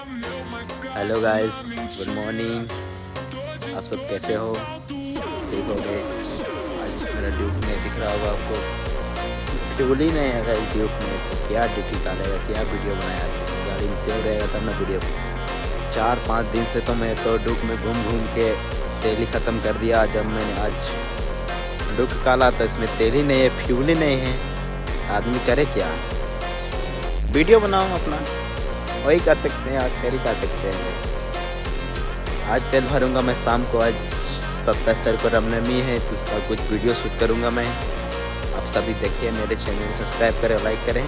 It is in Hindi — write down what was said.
Hello guys, good morning. आप सब कैसे हो? ठीक हो गए? आज मेरा ड्यूक नहीं दिख रहा होगा आपको। ड्यूल ही नहीं है गाइस ड्यूक में, तो क्या ड्यूटी डालेगा, क्या वीडियो बनाया। गाड़ी में तेल रहेगा तब ना वीडियो। 4-5 दिन से तो मैं तो ड्यूक में घूम घूम के तेल ही ख़त्म कर दिया। जब मैंने आज ड्यूक निकाला तो इसमें तेल ही नहीं है, फ्यूल ही नहीं है। आदमी करे क्या? वीडियो बनाओ अपना, वही कर सकते हैं। आज क्या ही कर सकते हैं। आज तेल भरूंगा मैं शाम को। आज 27 तारीख को रामनवमी है, तो उसका कुछ वीडियो शूट करूंगा मैं। आप सभी देखिए, मेरे चैनल को सब्सक्राइब करें, लाइक करें।